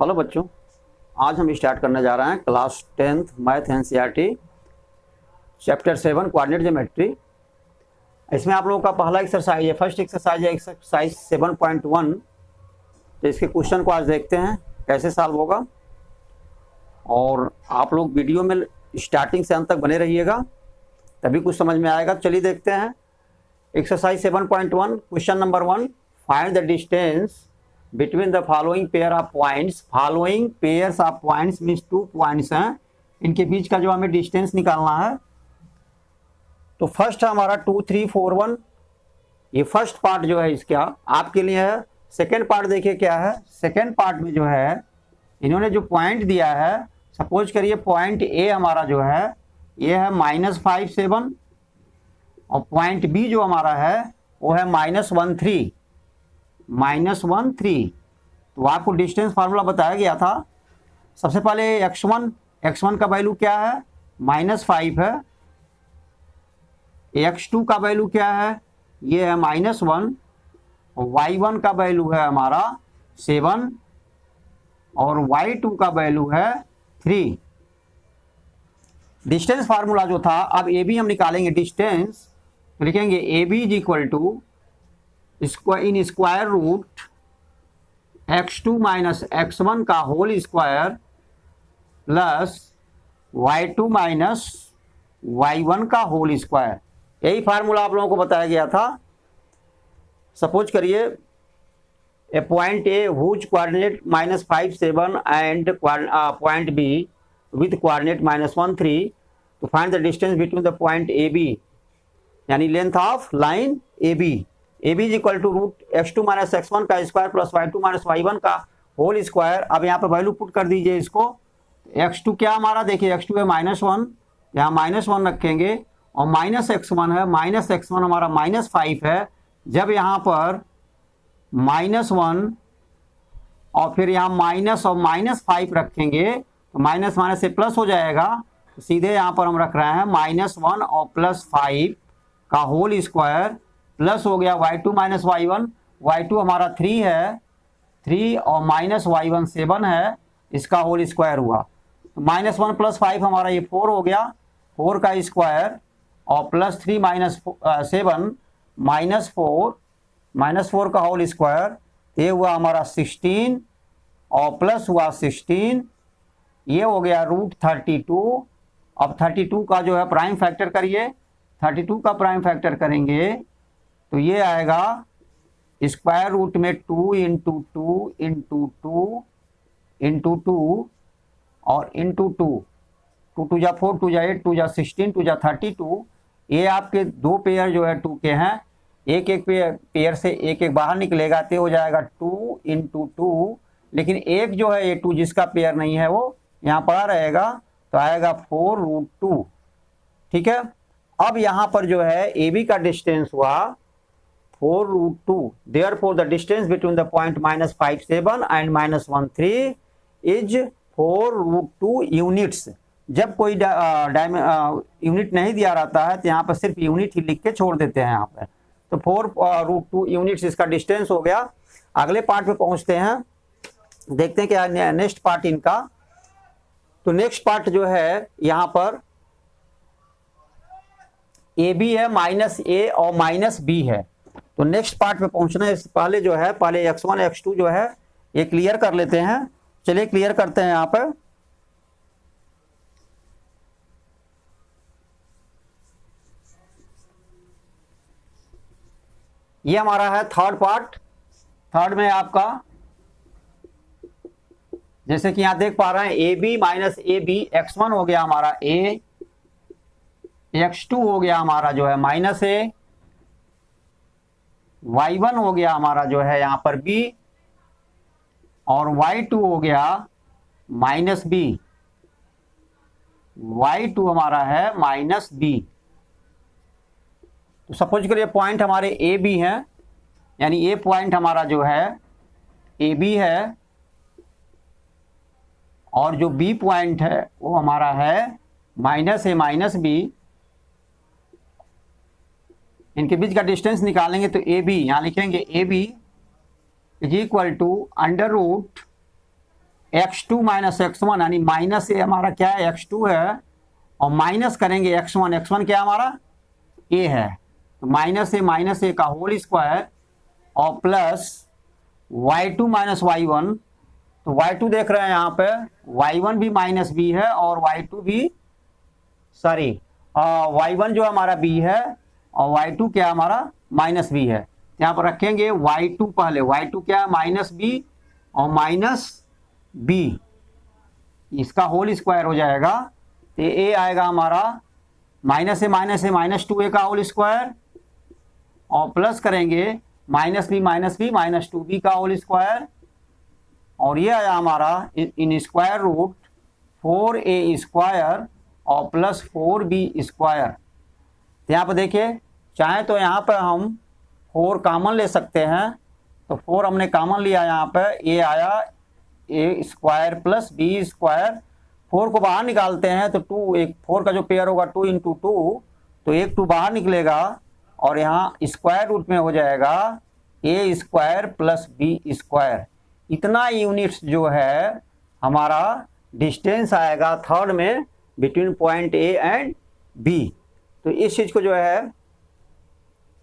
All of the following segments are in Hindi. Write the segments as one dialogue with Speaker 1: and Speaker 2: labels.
Speaker 1: हेलो बच्चों, आज हम स्टार्ट करने जा रहे हैं class 10th math NCERT chapter 7 coordinate geometry. इसमें आप लोगों का पहला एक्सरसाइज है, फर्स्ट एक्सरसाइज है एक्सरसाइज 7.1। तो इसके क्वेश्चन को आज देखते हैं कैसे सॉल्व होगा, और आप लोग वीडियो में स्टार्टिंग से अंत तक बने रहिएगा, तभी कुछ समझ में आएगा। चलिए देखते हैं exercise 7.1। Question number 1, find the distance between the following pair of points. Following pairs of points means 2 points हैं, इनके बीच का जो हमें डिस्टेंस निकालना है। तो फर्स्ट है हमारा 2, 3, 4, 1। ये फर्स्ट पार्ट जो है इसका आपके लिए है। सेकेंड पार्ट देखिए क्या है। सेकेंड पार्ट में जो है इन्होंने जो पॉइंट दिया है, सपोज करिए पॉइंट ए हमारा जो है ये है -5, 7, और पॉइंट बी जो हमारा है वो है -1, 3। तो आपको डिस्टेंस फार्मूला बताया गया था। सबसे पहले x1 का वैल्यू क्या है, -5 है। x2 का वैल्यू क्या है, ये है -1। y1 का वैल्यू है हमारा 7, और y2 का वैल्यू है 3। डिस्टेंस फार्मूला जो था, अब ए बी हम निकालेंगे डिस्टेंस। तो लिखेंगे A B is equal to in square root x2 minus x1 का whole square plus y2 minus y1 का होल स्क्वायर। यही फार्मूला आप लोगों को बताया गया था। सपोज करिए A point A whose coordinate -5, 7 and point B with coordinate -1, 3। तो find the distance between the point A B, यानी length of line A B. A B is equal to root x2 minus x1 का square plus y2 minus y1 का होल स्क्वायर। अब यहाँ पे वैल्यू पुट कर दीजिए इसको। x2 क्या हमारा, देखिए x2 है -1, यहाँ -1 रखेंगे, और -x1 है, -x1 हमारा -5 है। जब यहाँ पर -1 और फिर यहाँ माइनस और -5 रखेंगे तो माइनस माइनस से प्लस हो जाएगा। तो सीधे यहाँ पर हम रख रहे हैं -1 और +5 का होल स्क्वायर, प्लस हो गया y2 माइनस y1। y2 हमारा 3 है, 3 और माइनस y1 7 है, इसका होल स्क्वायर हुआ। तो -1 + 5 हमारा ये 4 हो गया, 4 का स्क्वायर, और +3 माइनस 7 -4 का होल स्क्वायर, ये हुआ हमारा 16, और प्लस हुआ 16, ये हो गया √32। अब 32 का जो है प्राइम फैक्टर करिए। 32 का प्राइम फैक्टर करेंगे तो ये आएगा स्क्वायर रूट में 2 इंटू 2 इंटू 2 इंटू 2 और इंटू 2। 2 2 जा 4, 2 जा 8, 2 जा 16, 2 जा 32। ये आपके दो पेयर जो है 2 के हैं, एक एक पेयर से एक एक बाहर निकलेगा, तो हो जाएगा 2 इंटू 2। लेकिन एक जो है ये 2 जिसका पेयर नहीं है वो यहाँ पड़ा रहेगा, तो आएगा 4√2। ठीक है। अब यहाँ पर जो है ए बी का डिस्टेंस हुआ 4√2। Therefore the distance between the point -5, 7 and -1, 3 is 4√2 units. जब कोई यूनिट नहीं दिया रहता है तो यहाँ पर सिर्फ यूनिट ही लिख के छोड़ देते हैं यहाँ पर। तो 4√2 यूनिट्स इसका डिस्टेंस हो गया। अगले पार्ट पे पहुंचते हैं, देखते हैं क्या नेक्स्ट पार्ट इनका। तो नेक्स्ट पार्ट जो है यहाँ पर ए बी है, -a और -b है। तो नेक्स्ट पार्ट पे पहुंचने से पहले जो है, पहले x1 x2 जो है ये क्लियर कर लेते हैं। चलिए क्लियर करते हैं। यहाँ पर ये हमारा है थर्ड पार्ट। थर्ड में आपका जैसे कि यहां देख पा रहे हैं A B minus A B, x1 हो गया हमारा a, x2 हो गया हमारा जो है -a, y1 हो गया हमारा जो है यहाँ पर b, और y2 हो गया -b। y2 हमारा है -b। तो सपोज करिए पॉइंट हमारे ए बी हैं, यानी ये पॉइंट हमारा जो है ए बी है, और जो बी पॉइंट है वो हमारा है -a -b। इनके बीच का डिस्टेंस निकालेंगे तो ए बी, यहाँ लिखेंगे A B is equal to under root x2 minus x1 यानी माइनस ए हमारा क्या है x2 है और माइनस करेंगे x1, x1 क्या हमारा a है, तो माइनस ए का होल स्क्वायर और प्लस y2 माइनस y1, तो y2 देख रहे हैं यहाँ पे y1 भी माइनस b है और y2 भी सॉरी y1 जो हमारा b है और y2 क्या हमारा माइनस b है। यहाँ पर रखेंगे y2 पहले, y2 क्या है माइनस b और माइनस b, इसका होल स्क्वायर हो जाएगा, तो a आएगा हमारा माइनस ए माइनस 2a का होल स्क्वायर और प्लस करेंगे माइनस बी माइनस 2b का होल स्क्वायर और ये आया हमारा in square root 4a square और प्लस 4b स्क्वायर। तो यहाँ पर देखिए चाहे तो यहाँ पर हम 4 कॉमन ले सकते हैं, तो 4 हमने कॉमन लिया, यहाँ पर ये आया a square plus b square, 4 को बाहर निकालते हैं तो 2, एक 4 का जो पेयर होगा 2 इंटू 2, तो एक 2 बाहर निकलेगा और यहाँ स्क्वायर रूट में हो जाएगा a square plus b square. इतना यूनिट्स जो है हमारा डिस्टेंस आएगा थर्ड में between point A and B. तो इस चीज को जो है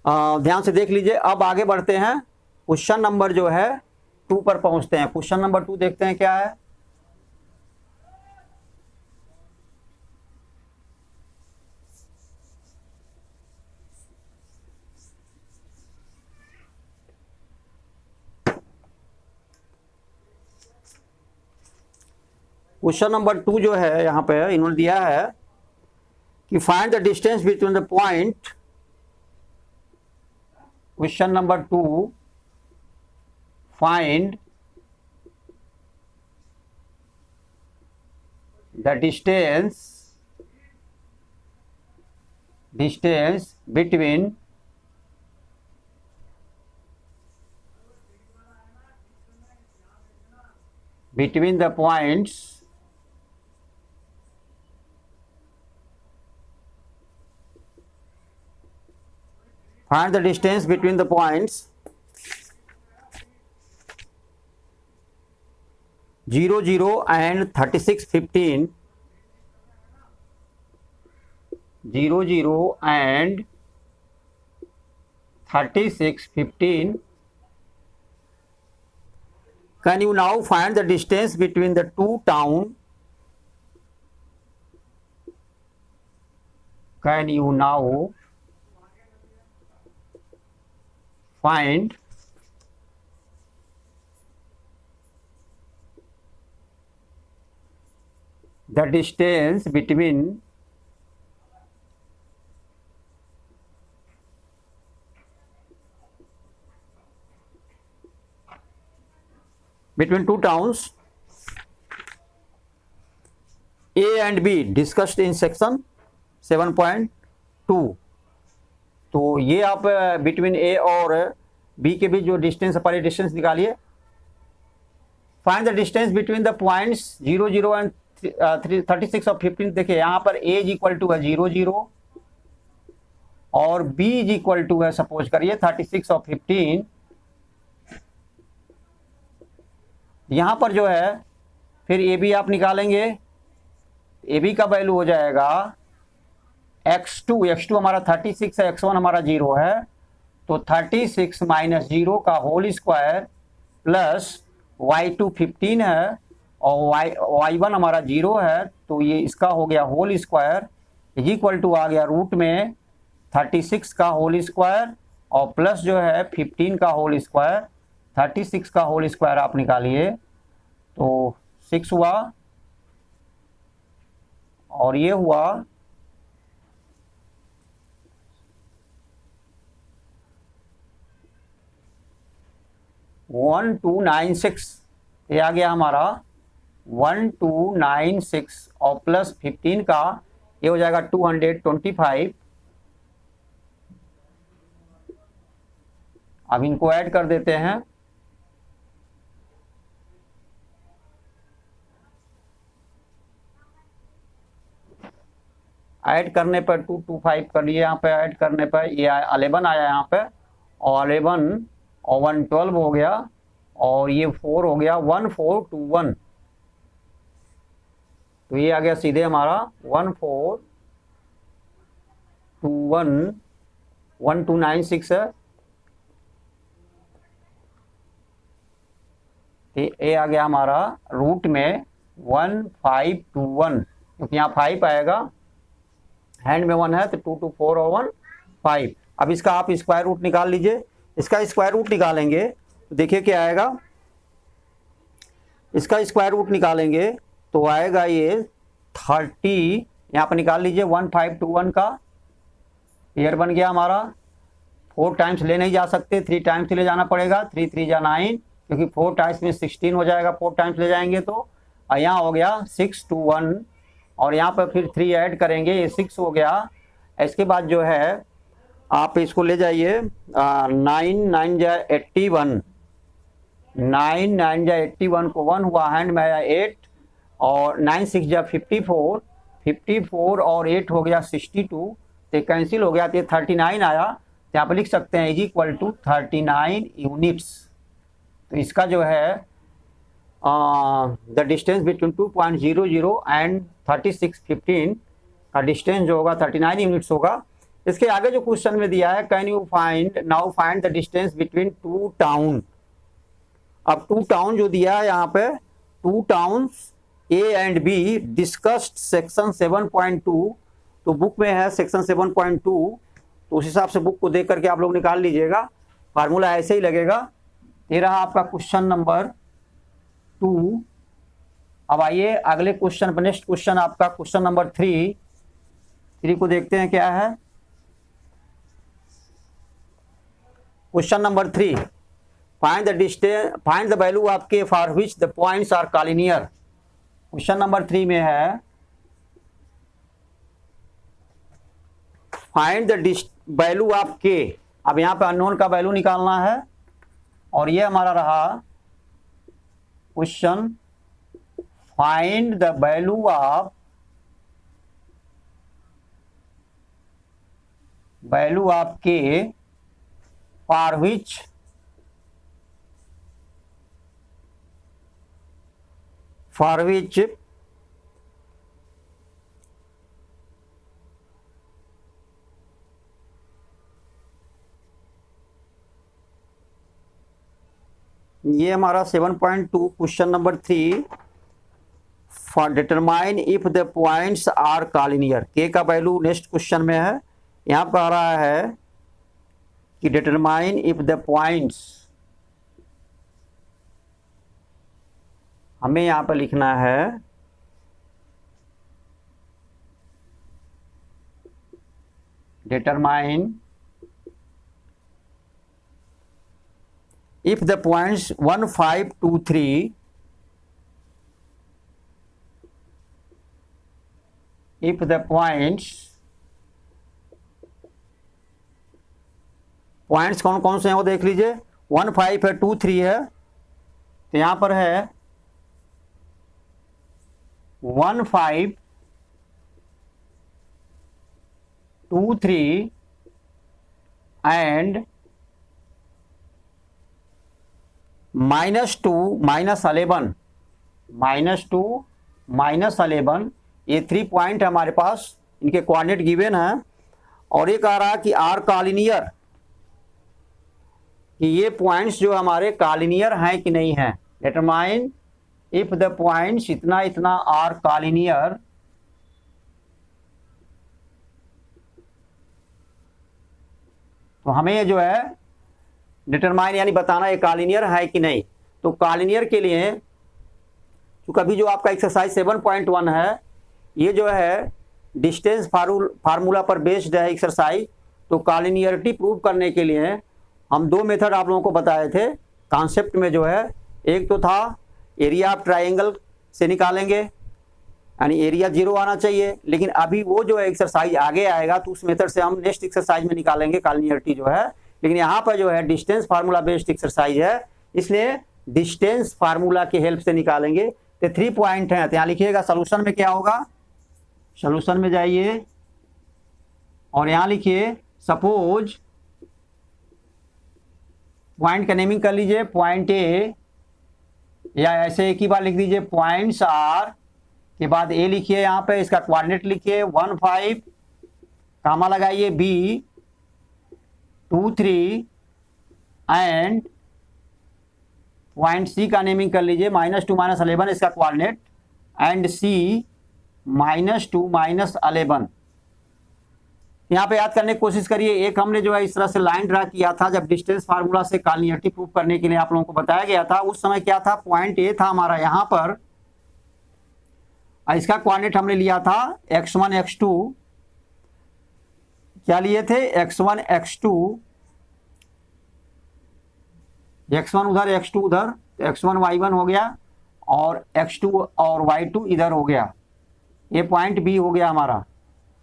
Speaker 1: ध्यान से देख लीजिए। अब आगे बढ़ते हैं, क्वेश्चन नंबर जो है 2 पर पहुंचते हैं। क्वेश्चन नंबर 2 देखते हैं क्या है। क्वेश्चन नंबर 2 जो है यहाँ पे इन्होंने दिया है कि find the distance between the point, question number 2, find the distance between the points find the distance between the points 0, 0 and 36, 15, 0, 0 and 36, 15. Can you now find the distance between the two towns? Can you now find the distance between two towns A and B discussed in section 7.2। तो ये आप बिटवीन ए और बी के बीच जो डिस्टेंस, पहले डिस्टेंस निकालिए। Find the distance between the points 0, 0 and 36 और 15। देखिए यहाँ पर ए इज इक्वल टू है 0, 0 और बी इज इक्वल टू है सपोज करिए 36 और 15। यहाँ पर जो है फिर ए बी आप निकालेंगे, ए बी का वैल्यू हो जाएगा x2 हमारा 36 है, x1 हमारा 0 है, तो 36 माइनस 0 का होल स्क्वायर प्लस y2 15 है और y1 हमारा 0 है, तो ये इसका हो गया whole square is equal to आ गया रूट में 36 का होल स्क्वायर और प्लस जो है 15 का होल स्क्वायर। 36 का होल स्क्वायर आप निकालिए तो 6 हुआ और ये हुआ 1296। ये आ गया हमारा 1296 और प्लस 15 का ये हो जाएगा 225। अब इनको ऐड कर देते हैं। ऐड करने पर 225 कर लिए, यहाँ पे ऐड करने पर ये 11 आया यहाँ पे और 11 और 112 हो गया और ये 4 हो गया 1421। तो ये आ गया सीधे हमारा 1421 है। ये आ गया हमारा रूट में 1521, क्योंकि यहाँ 5 आएगा, हैंड में 1 है तो 2 2 4 और 1 5। अब इसका आप स्क्वायर रूट निकाल लीजिए। इसका स्क्वायर रूट निकालेंगे तो देखिए क्या आएगा। इसका स्क्वायर रूट निकालेंगे तो आएगा ये 30, यहाँ पर निकाल लीजिए 1521 का पेयर बन गया हमारा। 4 टाइम्स ले नहीं जा सकते, 3 टाइम्स ले जाना पड़ेगा। 3 3 जा 9, क्योंकि 4 टाइम्स में 16 हो जाएगा, 4 टाइम्स ले जाएंगे तो। यहाँ हो गया 621 और यहाँ पर फिर 3 ऐड करेंगे, ये 6 हो गया। इसके बाद जो है आप इसको ले जाइए 9 9 जा 81, 9 9 जा 81 को 1 हुआ, हैंड में आया 8 और 9 6 जा 54, 54 और 8 हो गया 62, तो कैंसिल हो गया तो 39 आया। तो यहाँ पर लिख सकते हैं इज इक्वल टू 39 यूनिट्स। तो इसका जो है द डिस्टेंस बिटवीन 2.00 एंड 3615 का डिस्टेंस जो होगा 39 यूनिट्स होगा। इसके आगे जो क्वेश्चन में दिया है, can you find now find the distance between 2 town. अब 2 टाउन जो दिया है यहाँ पे, 2 towns A and be discussed section 7.2, तो बुक में है सेक्शन 7.2, तो उस हिसाब से बुक को देख करके आप लोग निकाल लीजिएगा, फार्मूला ऐसे ही लगेगा। ये रहा आपका क्वेश्चन नंबर 2। अब आइए अगले क्वेश्चन पर, नेक्स्ट क्वेश्चन आपका क्वेश्चन नंबर 3 को देखते हैं क्या है। Question number 3, find the distance, find the value of K for which the points are collinear. Question number 3 में है फाइंड द वैल्यू ऑफ के। अब यहाँ पे अननोन का वैल्यू निकालना है और ये हमारा रहा question, find the value of K for which ये हमारा 7.2 question number 3, for determine if the points are collinear. K का वैल्यू नेक्स्ट क्वेश्चन में है, यहाँ पर आ रहा है कि डिटरमाइन इफ द पॉइंट्स, हमें यहाँ पर लिखना है determine if the points 1 5 2 3 if the points कौन कौन से हैं वो देख लीजिए। 1 5 है, 2 3 है, तो यहां पर है 1 5 2 3 एंड -2 -11, -2 -11, ये 3 पॉइंट है हमारे पास, इनके कोऑर्डिनेट गिवन है। और ये कह रहा है कि आर कॉलिनियर, कि ये पॉइंट्स जो हमारे कॉलिनियर हैं कि नहीं हैं। डिटरमाइन इफ द पॉइंट्स इतना इतना आर कॉलिनियर, तो हमें ये जो है डिटरमाइन यानी बताना ये कॉलिनियर है कि नहीं। तो कॉलिनियर के लिए तो कभी जो आपका एक्सरसाइज 7.1 है, ये जो है डिस्टेंस फार्मूला पर बेस्ड है एक्सरसाइज। तो कॉलिनियरिटी प्रूव करने के लिए हम 2 मेथड आप लोगों को बताए थे कॉन्सेप्ट में जो है। एक तो था एरिया ऑफ ट्राइंगल से निकालेंगे, यानी एरिया 0 आना चाहिए, लेकिन अभी वो जो है एक्सरसाइज आगे आएगा तो उस मेथड से हम नेक्स्ट एक्सरसाइज में निकालेंगे कॉलिनियरिटी जो है। लेकिन यहाँ पर जो है डिस्टेंस फार्मूला बेस्ड एक्सरसाइज है, इसलिए डिस्टेंस फार्मूला की हेल्प से निकालेंगे। तो 3 पॉइंट हैं, तो यहाँ लिखिएगा सॉल्यूशन में क्या होगा। सॉल्यूशन में जाइए और यहाँ लिखिए सपोज, पॉइंट का नेमिंग कर लीजिए, पॉइंट ए, या ऐसे एक ही बार लिख दीजिए पॉइंट्स आर के बाद ए लिखिए, यहाँ पे इसका कोऑर्डिनेट लिखिए 1 5, कामा लगाइए बी 2 3 एंड पॉइंट सी का नेमिंग कर लीजिए -2 -11 इसका कोऑर्डिनेट एंड सी -2 -11। यहाँ पे याद करने की कोशिश करिए, एक हमने जो है इस तरह से लाइन ड्रा किया था जब डिस्टेंस फार्मूला से कॉलिनियरिटी प्रूव करने के लिए आप लोगों को बताया गया था। उस समय क्या था, पॉइंट ए था हमारा यहाँ पर, इसका कोऑर्डिनेट हमने लिया था x1 x2, क्या लिए थे x1 x2, x1 उधर x2 उधर, x1 y1 हो गया और x2 और y2 इधर हो गया। ये पॉइंट बी हो गया हमारा।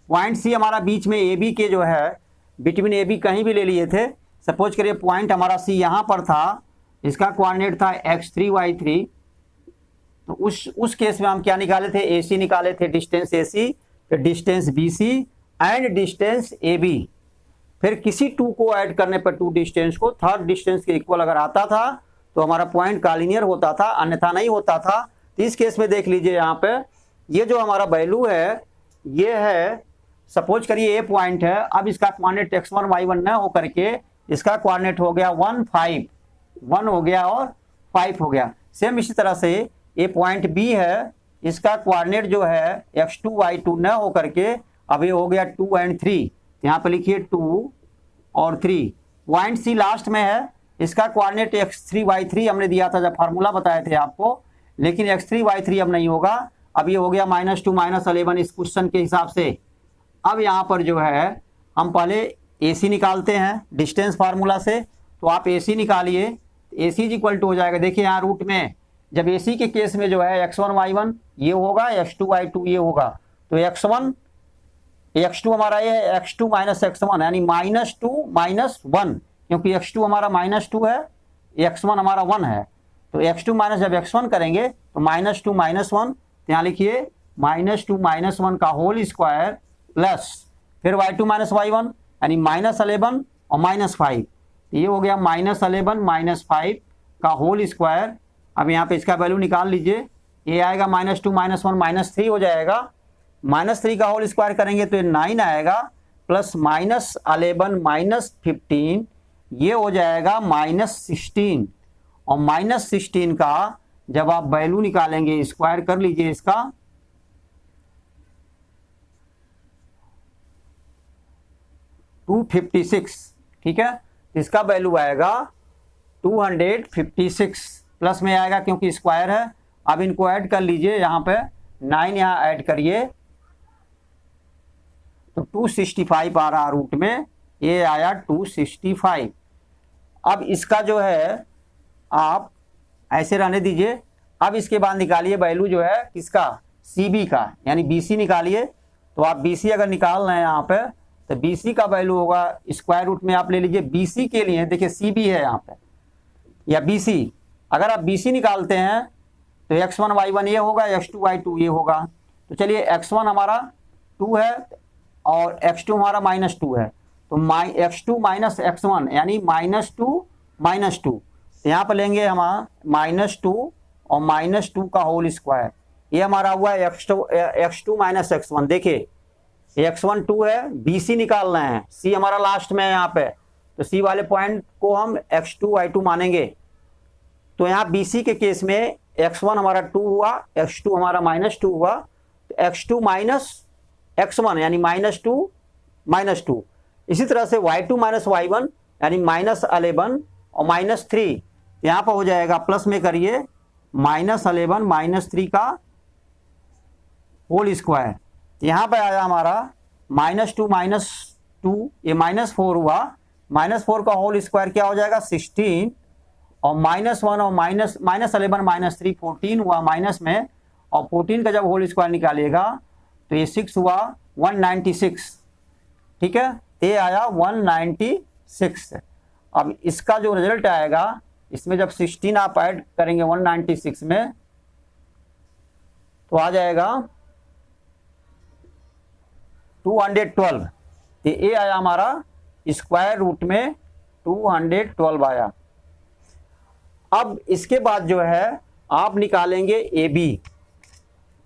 Speaker 1: पॉइंट सी हमारा बीच में ए बी के जो है बिटवीन ए बी कहीं भी ले लिए थे। सपोज करिए पॉइंट हमारा सी यहाँ पर था, इसका कोऑर्डिनेट था x3 y3, तो उस केस में हम क्या निकाले थे, ए सी निकाले थे, डिस्टेंस ए सी, फिर distance B C and distance A B. फिर किसी टू को ऐड करने पर टू डिस्टेंस को थर्ड डिस्टेंस के इक्वल अगर आता था तो हमारा पॉइंट कॉलिनियर होता था, अन्यथा नहीं होता था। तो इस केस में देख लीजिए यहाँ पे ये जो हमारा वैल्यू है ये है, सपोज करिए ए पॉइंट है, अब इसका कोऑर्डिनेट x1 y1 न हो करके इसका कोऑर्डिनेट हो गया 1 5, 1 हो गया और 5 हो गया। सेम इसी तरह से ये पॉइंट बी है, इसका कोऑर्डिनेट जो है x2 y2 न हो करके अब ये हो गया 2 और 3, यहाँ पे लिखिए 2 और 3। पॉइंट सी लास्ट में है, इसका कोऑर्डिनेट x3 y3 हमने दिया था जब फार्मूला बताए थे आपको, लेकिन x3 y3 अब नहीं होगा, अब ये हो गया -2 -11 इस क्वेश्चन के हिसाब से। अब यहाँ पर जो है हम पहले AC निकालते हैं डिस्टेंस फार्मूला से, तो आप AC निकालिए, AC इक्वल टू हो जाएगा, देखिए यहाँ रूट में जब AC के केस में जो है x1 y1 ये होगा, x2 y2 ये होगा, तो x2 हमारा ये है x2 -x1 यानी -2 -1, क्योंकि x2 हमारा -2 है, x1 हमारा 1 है, तो x2 माइनस जब x1 करेंगे तो -2 -1, यहाँ लिखिए -2 -1 का होल स्क्वायर प्लस फिर y2 y1 यानी -11 और -5, ये हो गया -11 -5 का होल स्क्वायर। अब यहाँ पे इसका वैल्यू निकाल लीजिए, ये आएगा -2 -1 -3 हो जाएगा, -3 का होल स्क्वायर करेंगे तो ये 9 आएगा, प्लस -11 -15 ये हो जाएगा -16, और -16 का जब आप वैल्यू निकालेंगे स्क्वायर कर लीजिए इसका, टू 256, ठीक है, इसका वैल्यू आएगा 256, प्लस में आएगा क्योंकि स्क्वायर है। अब इनको ऐड कर लीजिए, यहाँ पे 9 यहाँ ऐड करिए तो 265 आ रहा रूट में, ये आया 265। अब इसका जो है आप ऐसे रहने दीजिए। अब इसके बाद निकालिए वैल्यू जो है किसका, CB का, यानी BC निकालिए। तो आप BC अगर निकाल रहे हैं यहाँ पे तो BC का वैल्यू होगा स्क्वायर रूट में आप ले लीजिए BC के लिए, देखिए CB है यहाँ पे या BC, अगर आप BC निकालते हैं तो x1 y1 ये होगा, x2 y2 ये होगा। तो चलिए x1 हमारा 2 है और x2 हमारा -2 है, तो x2 -x1 यानी -2 यहाँ पर लेंगे हम -2 और -2 का होल स्क्वायर, ये हमारा हुआ x2 -x1। देखिए x1 2 है, BC निकाल रहे हैं, C हमारा लास्ट में है यहाँ पे, तो C वाले पॉइंट को हम x2 y2 मानेंगे। तो यहाँ BC के केस में x1 हमारा 2 हुआ, x2 हमारा -2 हुआ, तो x2 -x1 यानी -2 इसी तरह से y2 -y1 यानी -11 और -3, यहाँ पर हो जाएगा प्लस में करिए -11 -3 का होल स्क्वायर। यहाँ पे आया हमारा -2 ये -4 हुआ, -4 का होल स्क्वायर क्या हो जाएगा 16, और -1 और -11 -3 14 हुआ माइनस में, और 14 का जब होल स्क्वायर निकालिएगा तो ये 6 हुआ 196, ठीक है, ये आया 196। अब इसका जो रिजल्ट आएगा इसमें जब 16 आप ऐड करेंगे 196 में तो आ जाएगा 212, तो ये आया हमारा स्क्वायर रूट में 212 आया। अब इसके बाद जो है आप निकालेंगे AB,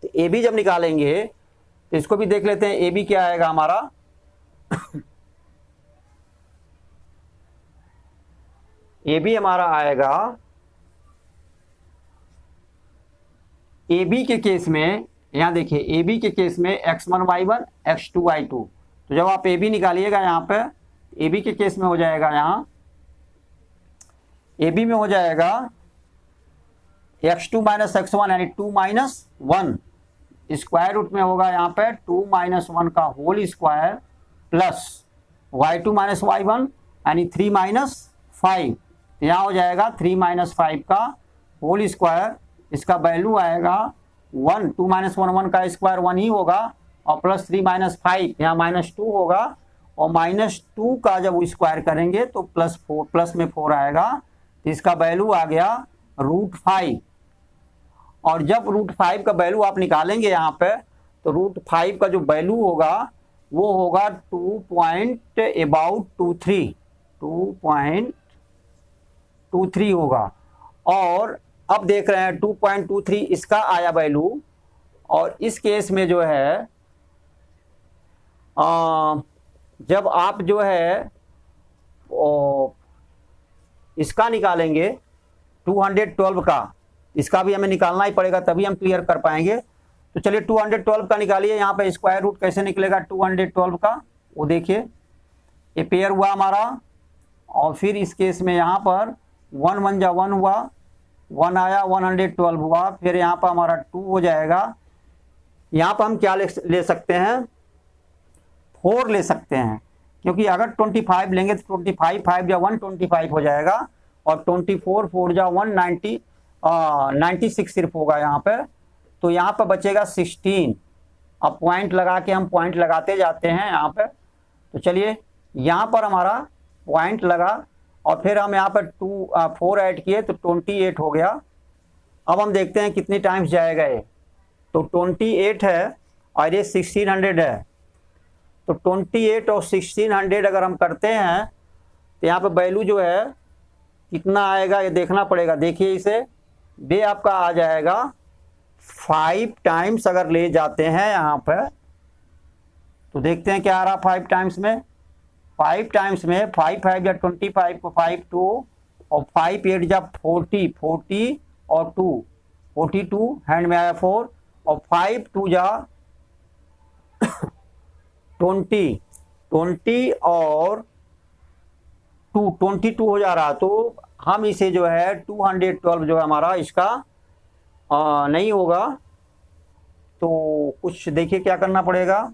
Speaker 1: तो ए बी जब निकालेंगे तो इसको भी देख लेते हैं, ए बी क्या आएगा हमारा ए बी हमारा आएगा, ए बी के केस में यहां देखिए, ए बी के केस में x1 y1 x2 y2, तो जब आप ए बी निकालिएगा यहाँ पे, ए बी के केस में हो जाएगा, यहाँ ए बी में हो जाएगा x2 माइनस x1 यानी 2 माइनस 1, स्क्वायर रूट में होगा यहाँ पे 2 माइनस 1 का whole square plus y2 minus y1 यानी 3 माइनस 5, तो यहाँ हो जाएगा 3 माइनस 5 का होल स्क्वायर, इसका वैल्यू आएगा 1, 2 माइनस 1 1 का स्क्वायर 1 ही होगा, और प्लस 3 माइनस 5 यहाँ माइनस 2 होगा, और माइनस 2 का जब स्क्वायर करेंगे तो प्लस 4, प्लस में 4 आएगा, तो इसका वैल्यू आ गया √5। और जब √5 का वैल्यू आप निकालेंगे यहाँ पे, तो √5 का जो वैल्यू होगा वो होगा 2.23 होगा। और अब देख रहे हैं 2.23 इसका आया वैल्यू, और इस केस में जो है जब आप जो है इसका निकालेंगे 212 का, इसका भी हमें निकालना ही पड़ेगा तभी हम क्लियर कर पाएंगे। तो चलिए 212 का निकालिए, यहाँ पे स्क्वायर रूट कैसे निकलेगा 212 का, वो देखिए ये पेयर हुआ हमारा, और फिर इस केस में यहाँ पर 1 1 जा 1 हुआ, 1 आया 112 हुआ, फिर यहाँ पर हमारा 2 हो जाएगा। यहाँ पर हम क्या ले सकते हैं, 4 ले सकते हैं, क्योंकि अगर 25 लेंगे तो 25 5 या 125 हो जाएगा, और 24 4 जा 96 सिर्फ होगा यहाँ पे, तो यहाँ पर बचेगा 16। अब पॉइंट लगा के हम पॉइंट लगाते जाते हैं यहाँ पे, तो चलिए यहाँ पर हमारा पॉइंट लगा, और फिर हम यहाँ पर 4 ऐड किए तो 28 हो गया। अब हम देखते हैं कितनी टाइम्स जाएगा ये, तो 28 है और ये 1600 है, तो 28 और 1600 अगर हम करते हैं तो यहाँ पे वैल्यू जो है कितना आएगा ये देखना पड़ेगा। देखिए इसे बे आपका आ जाएगा 5 टाइम्स अगर ले जाते हैं यहाँ पे, तो देखते हैं क्या आ रहा 5 टाइम्स में। 5 टाइम्स में 5 5 या 25 को 5 2 और 5 8 जा 40 40 और 2 42 हैंड में आया 4 और 5 2 जा 20 20 और 2 22 हो जा रहा। तो हम इसे जो है 212 जो है हमारा इसका नहीं होगा, तो कुछ देखिए क्या करना पड़ेगा।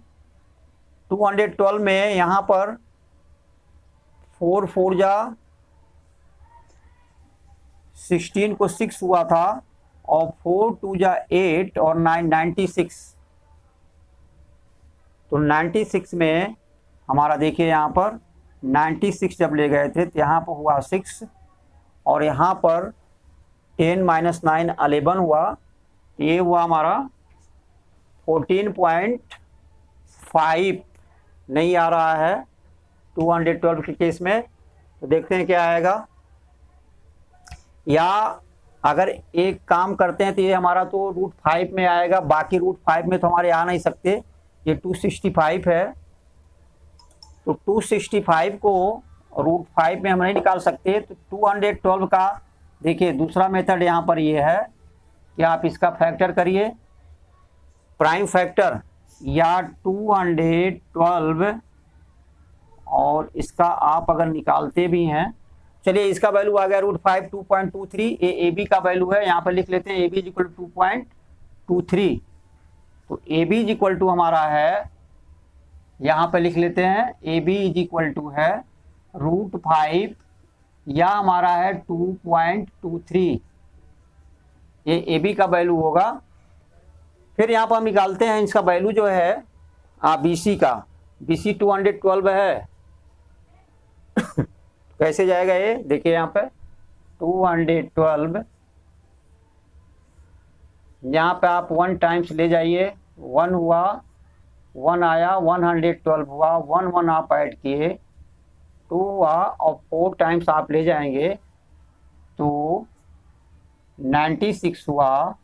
Speaker 1: 212 में यहाँ पर 4 4 जा 16 को 6 हुआ था, और 4 2 जा 8 और 9 96, तो 96 में हमारा देखिए यहाँ पर 96 जब ले गए थे तो यहाँ पर हुआ 6, और यहाँ पर 10 माइनस 9 11 हुआ, तो ये हुआ हमारा 14.5 नहीं आ रहा है 212 के केस में। तो देखते हैं क्या आएगा, या अगर एक काम करते हैं तो ये हमारा तो √5 में आएगा, बाकी √5 में तो हमारे आ नहीं सकते, ये 265 है, तो 265 को √5 में हम नहीं निकाल सकते। तो 212 का देखिए दूसरा मेथड यहाँ पर ये है कि आप इसका फैक्टर करिए, प्राइम फैक्टर या 212, और इसका आप अगर निकालते भी हैं, चलिए इसका वैल्यू आ गया √5 2.23, ए बी का वैल्यू है, यहाँ पर लिख लेते हैं ए बी इक्वल 2.23, तो ए बी इक्वल टू हमारा है, यहाँ पे लिख लेते हैं ए बी इक्वल टू है √5 या हमारा है 2.23, ये ए बी का वैल्यू होगा। फिर यहाँ पर हम निकालते हैं इसका वैल्यू जो है बी सी का, बी सी 212 है कैसे जाएगा ये देखिए यहाँ पे 212, यहाँ पे आप 1 टाइम्स ले जाइए, 1 हुआ 1 आया 112 हुआ, 1 1 आप ऐड किए 2 हुआ, और 4 टाइम्स आप ले जाएंगे तो 96 हुआ,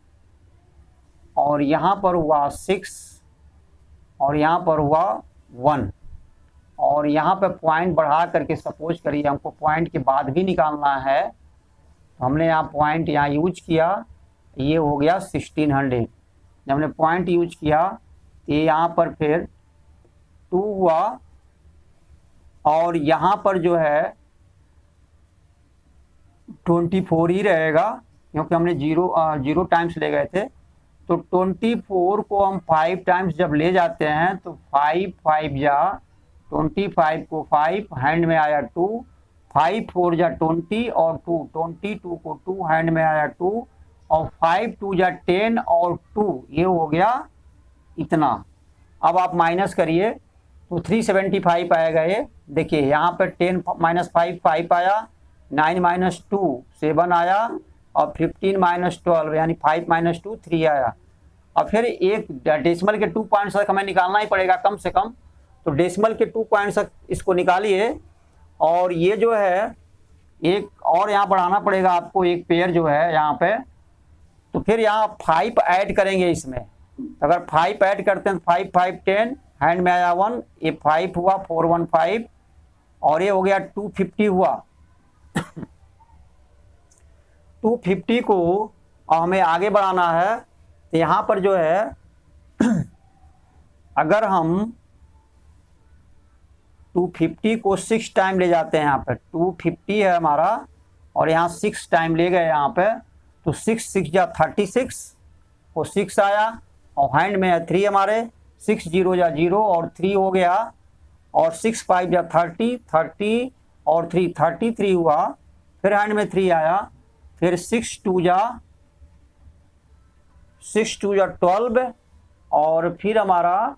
Speaker 1: और यहाँ पर हुआ 6 और यहाँ पर हुआ 1 और यहाँ पे पॉइंट बढ़ा करके सपोज करिए हमको पॉइंट के बाद भी निकालना है, तो हमने यहाँ पॉइंट यहाँ यूज किया, ये हो गया 1600। जब हमने पॉइंट यूज किया तो ये यहाँ पर फिर 2 हुआ और यहाँ पर जो है 24 ही रहेगा क्योंकि हमने जीरो टाइम्स ले गए थे। तो 24 को हम 5 टाइम्स जब ले जाते हैं तो 5 5 जा 25 को 5 हैंड में आया 2, 5 4 जा 20 और 2 22 को 2 हैंड में आया 2 और 5 2 जा 10 और 2 ये हो गया इतना। अब आप माइनस करिए तो 375 आएगा। ये देखिए यहाँ पर 10 - 5 5 आया, 9 - 2 7 आया और 15 - 12 यानी 5 - 2 3 आया। और फिर एक डेसिमल के 2 पॉइंट्स तक हमें निकालना ही पड़ेगा कम से कम, तो डेसिमल के 2 पॉइंट्स तक इसको निकालिए। और ये जो है एक और यहाँ बढ़ाना पड़ेगा आपको, एक पेयर जो है यहाँ पे, तो फिर यहाँ 5 ऐड करेंगे इसमें। अगर 5 ऐड करते हैं 5 5 10 हैंड में आया 1, ये 5 हुआ 4 1 5 और ये हो गया 250 हुआ। 250 को हमें आगे बढ़ाना है, तो यहाँ पर जो है अगर हम 250 को 6 टाइम ले जाते हैं, यहाँ पर 250 है हमारा और यहाँ 6 टाइम ले गए यहाँ पे, तो 6 6 जा 36 को 6 आया और हैंड में है 3 हमारे, 6 0 जा 0 और 3 हो गया और 6 5 जा 30 30 और 3 33 हुआ। फिर हैंड में 3 आया, फिर 6 2 जा 12 और फिर हमारा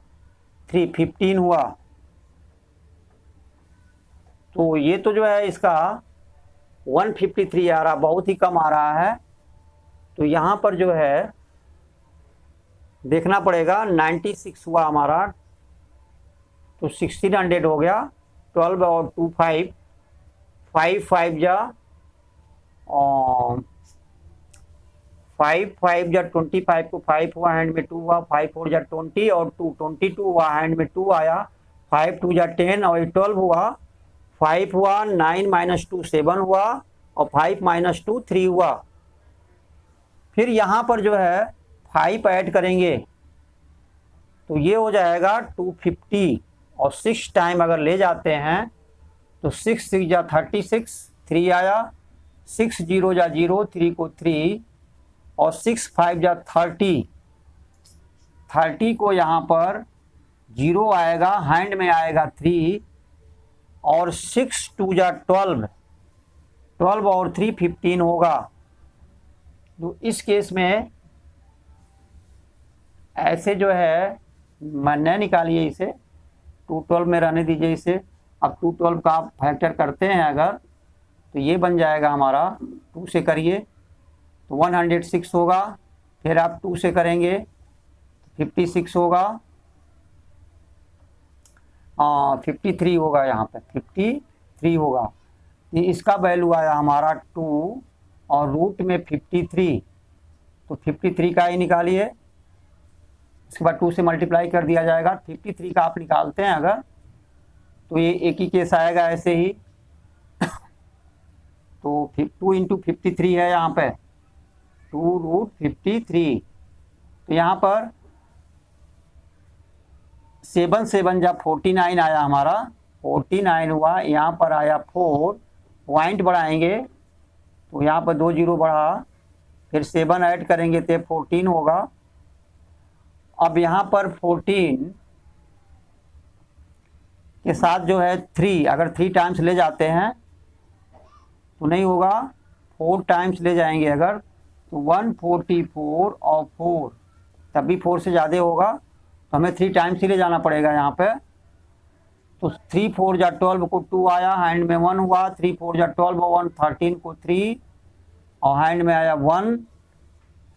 Speaker 1: 3 15 हुआ। तो ये तो जो है इसका 153 आ रहा, बहुत ही कम आ रहा है। तो यहाँ पर जो है देखना पड़ेगा 96 हुआ हमारा, तो 1600 हो गया। 12 और 2 5 5 5 जा 5 5 जा 25 को 5 हुआ हैंड में 2 हुआ, 5 4 जा 20 और 2 22 हुआ हैंड में 2 आया, 5 2 जा 10 और 12 हुआ, 5 हुआ 9 - 2 7 हुआ और 5 - 2 3 हुआ। फिर यहाँ पर जो है 5 ऐड करेंगे तो ये हो जाएगा 250 और 6 टाइम अगर ले जाते हैं तो 6 6 जा 36 3 आया, 6 0 जा 0 3 को 3 और 6 5 जा 30 को यहाँ पर 0 आएगा, हैंड में आएगा 3 और 6 2 जा 12 और 3 15 होगा। तो इस केस में ऐसे जो है न निकालिए इसे, 212 में रहने दीजिए इसे। अब 212 का आप फैक्टर करते हैं अगर, तो ये बन जाएगा हमारा, 2 से करिए तो 106 होगा, फिर आप 2 से करेंगे 56 होगा, 53 होगा, यहाँ पे 53 होगा। तो इसका वैल्यू आया हमारा 2 और रूट में 53, तो 53 का ही निकालिए, इसके बाद 2 से मल्टीप्लाई कर दिया जाएगा। 53 का आप निकालते हैं अगर, तो ये एक ही केस आएगा ऐसे ही। तो 2 × 53 है यहाँ पे 2√53, तो यहाँ पर 7 7 जा 49 आया हमारा, 49 हुआ, यहाँ पर आया 4, पॉइंट बढ़ाएंगे तो यहाँ पर 2 0 बढ़ा, फिर 7 ऐड करेंगे तो 14 होगा। अब यहाँ पर 14 के साथ जो है 3, अगर 3 टाइम्स ले जाते हैं तो नहीं होगा, 4 टाइम्स ले जाएंगे अगर तो 144 और 4, तब भी 4 से ज़्यादा होगा, तो हमें 3 टाइम्स ही ले जाना पड़ेगा यहाँ पे। तो 3 4 जा 12 को 2 आया, हैंड में 1 हुआ, 3 4 जा 12 1 13 को 3 और हैंड में आया 1,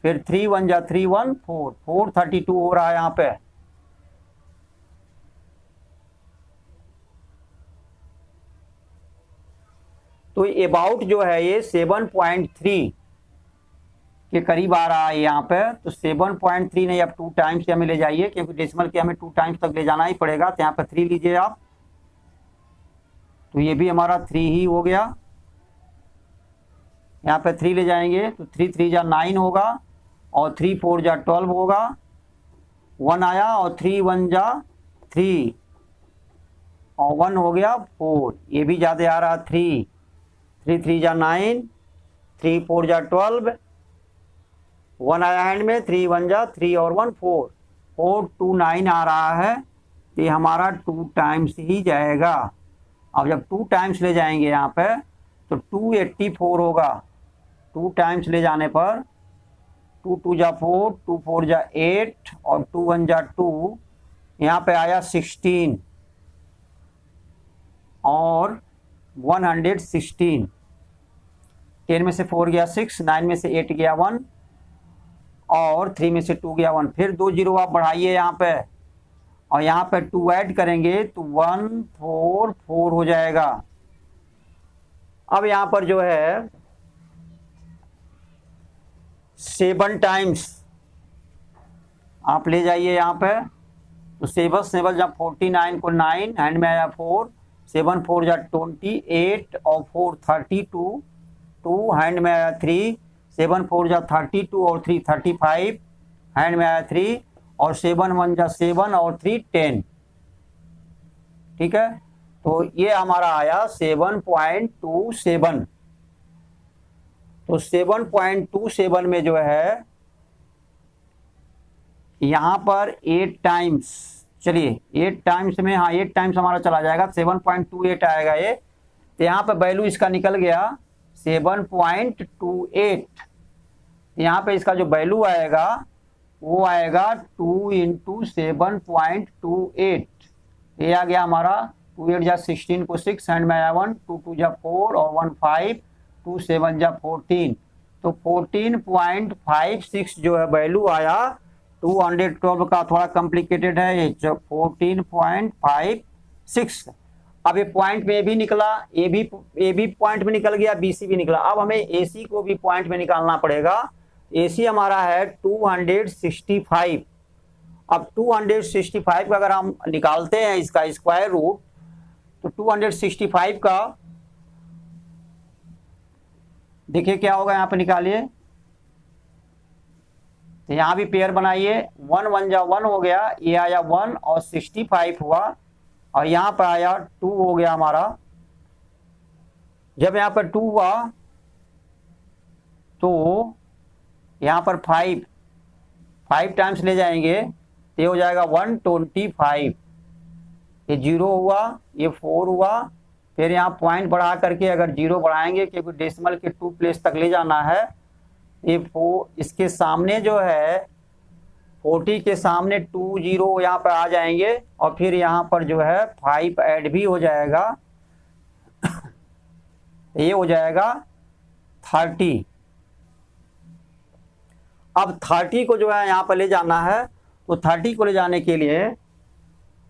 Speaker 1: फिर 3 1 जा 3 1 4 432 हो रहा है यहाँ पे। तो अबाउट जो है ये 7.3 के करीब आ रहा है यहाँ पे, तो 7.3 नहीं, अब 2 टाइम्स हमें ले जाइए, क्योंकि डेसिमल के हमें 2 टाइम्स तक ले जाना ही पड़ेगा। तो यहाँ पे 3 लीजिए आप, तो ये भी हमारा 3 ही हो गया। यहाँ पे 3 ले जाएंगे तो 3 3 जा 9 होगा, और 3 4 जा 12 होगा, 1 आया, और 3 1 जा 3, और 1 हो गया 4। ये भी ज़्यादा आ रहा 3 3 3 जा 9, 3 4 जा 12, 1 आया हैंड में, 3 1 जा 3 और 1 4, 4 2 9 आ रहा है। ये हमारा 2 टाइम्स ही जाएगा। अब जब 2 टाइम्स ले जाएंगे यहाँ पे तो 284 होगा। 2 टाइम्स ले जाने पर 2 2 जा 4, 2 4 जा 8, और 2 1 जा 2, यहाँ पे आया 16 और 116। 10 में से 4 गया 6, 9 में से 8 गया 1, और 3 में से 2 गया 1। फिर 2 जीरो आप बढ़ाइए यहाँ पे, और यहाँ पे 2 ऐड करेंगे तो 1 4 4 हो जाएगा। अब यहाँ पर जो है 7 टाइम्स आप ले जाइए यहाँ पे, तो 7 7 जब 49 को 9 हैंड में आया 4, 7 4 जा 28, और 4 32, 2 हैंड में आया 3, 7 4 जा 32 और 3 35, हैंड में आया 3, और 7 1 जा 7 और 3 10। ठीक है, तो ये हमारा आया 7.27। तो 7.27 में जो है यहाँ पर 8 टाइम्स, चलिए 8 टाइम्स में, हाँ 8 टाइम्स हमारा चला जाएगा, 7.28 आएगा ये। तो यहाँ पे वैल्यू इसका निकल गया 7.28। यहाँ पे इसका जो वैल्यू आएगा वो आएगा 2 × 7.28। ये आ गया हमारा 2 8 जा 16 को 6 हैंड में आया 1, 2 2 जा 4 और 1 5, 2 7 जा 14। तो 14.56 जो है वैल्यू आया। 212 का थोड़ा कॉम्प्लिकेटेड है ये, 14.56। अब ये पॉइंट में भी निकला, ए भी पॉइंट में निकल गया, बीसी भी निकला। अब हमें एसी को भी पॉइंट में निकालना पड़ेगा। एसी हमारा है 265। अब 265 का अगर हम निकालते हैं इसका स्क्वायर रूट, तो 265 का देखिए क्या होगा, यहाँ पे निकालिए। तो यहाँ भी पेयर बनाइए, 1 1 जा 1 हो गया, ये आया 1 और 65 हुआ, और यहाँ पर आया 2 हो गया हमारा। जब यहाँ पर 2 हुआ तो यहाँ पर 5 टाइम्स ले जाएंगे तो ये हो जाएगा 125। ये 0 हुआ, ये 4 हुआ, फिर यहाँ पॉइंट बढ़ा करके अगर 0 बढ़ाएंगे क्योंकि डेसिमल के 2 प्लेस तक ले जाना है। ये 4 इसके सामने जो है 40 के सामने 2 0 यहाँ पर आ जाएंगे, और फिर यहाँ पर जो है 5 ऐड भी हो जाएगा। ये हो जाएगा 30। अब 30 को जो है यहाँ पर ले जाना है, तो 30 को ले जाने के लिए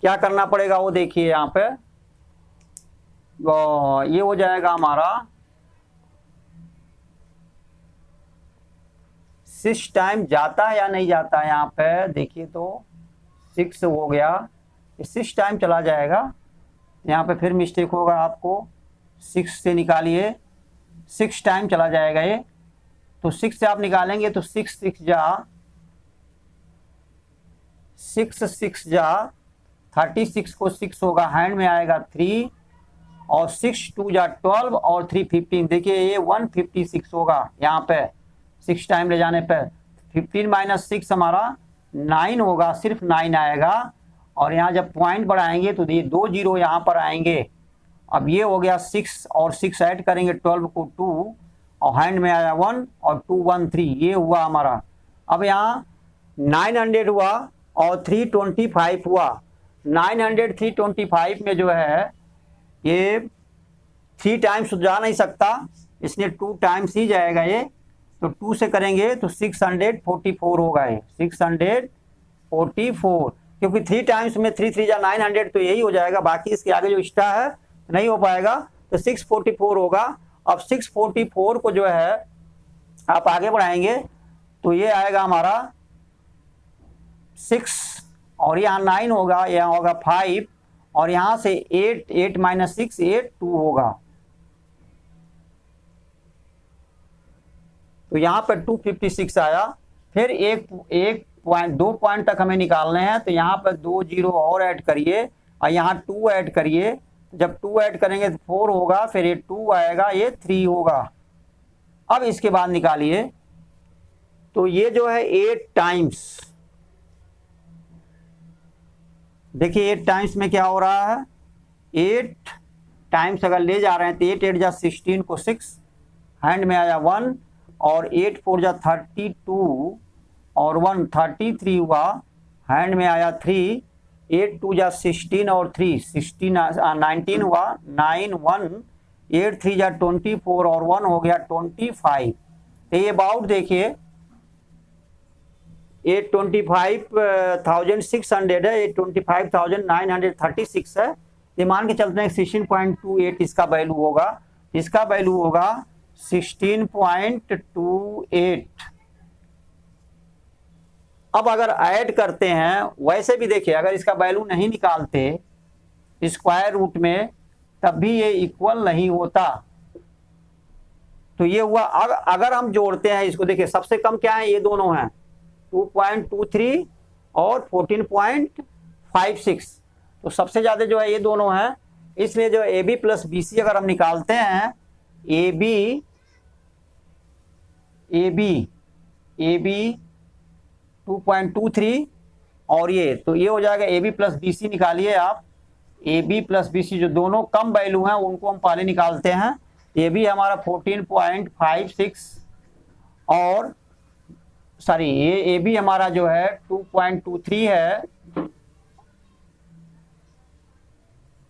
Speaker 1: क्या करना पड़ेगा वो देखिए यहाँ पे। ये हो जाएगा हमारा 6 टाइम जाता है या नहीं जाता है, यहाँ पे देखिए तो 6 हो गया, 6 टाइम चला जाएगा। यहाँ पे फिर मिस्टेक होगा, आपको 6 से निकालिए, 6 टाइम चला जाएगा ये। तो 6 से आप निकालेंगे तो 6 6 जा 36 को 6 होगा, हैंड में आएगा 3, और 6 2 जा 12 और 3 15। देखिए ये 156 होगा यहाँ पे 6 टाइम ले जाने पे। 15 - 6 हमारा 9 होगा, सिर्फ 9 आएगा। और यहाँ जब पॉइंट बढ़ाएंगे तो ये 2 0 यहाँ पर आएंगे। अब ये हो गया 6 और 6 ऐड करेंगे 12 को 2, और हैंड में आया 1 और 2 1 3, ये हुआ हमारा। अब यहाँ 900 हुआ और 325 हुआ। 900 325 में जो है ये 3 टाइम्स जा नहीं सकता, इसलिए 2 टाइम्स ही जाएगा ये। तो 2 से करेंगे तो 644 होगा ये, 644, क्योंकि 3 टाइम्स में 3 3 जा 900, तो यही हो जाएगा। बाकी इसके आगे जो एक्स्ट्रा है नहीं हो पाएगा, तो 644 होगा। अब 644 को जो है आप आगे बढ़ाएंगे तो ये आएगा हमारा 6 और यहाँ 9 होगा, यहाँ होगा 5 और यहाँ से 8 माइनस 6 8 2 होगा। तो यहाँ पर 256 आया। फिर एक पॉइंट 2 पॉइंट तक हमें निकालने हैं, तो यहाँ पर 2 जीरो और ऐड करिए और यहाँ 2 ऐड करिए। जब 2 ऐड करेंगे तो 4 होगा, फिर ये 2 आएगा, ये 3 होगा। अब इसके बाद निकालिए, तो ये जो है 8 टाइम्स, देखिए 8 टाइम्स में क्या हो रहा है, 8 टाइम्स अगर ले जा रहे हैं तो 8 8 जा 16 को 6 हैंड में आया 1 और 8 4 जा 32 और 1 33 हुआ, हैंड में आया 3, 8 2 जा 16 और 3 19 हुआ, 9 1 8 3 जा 24 और 1 हो गया 25। तो ये अबाउट देखिए 825,600 है, 825,936 है। ये मान के चलते हैं 16.28 इसका वैल्यू होगा, इसका वैल्यू होगा 16.28। अब अगर ऐड करते हैं, वैसे भी देखिए अगर इसका वैल्यू नहीं निकालते स्क्वायर रूट में तब भी ये इक्वल नहीं होता। तो ये हुआ। अगर हम जोड़ते हैं इसको, देखिए सबसे कम क्या है, ये दोनों हैं 2.23 और 14.56, तो सबसे ज्यादा जो है ये दोनों हैं। इसलिए जो A B plus B C अगर हम निकालते हैं, ए बी 2.23 और ये, तो ये हो जाएगा A B plus B C. निकालिए आप A B plus B C, जो दोनों कम वैल्यू हैं उनको हम पहले निकालते हैं। ये भी हमारा 14.56 और सॉरी ये ए बी हमारा जो है 2.23 है,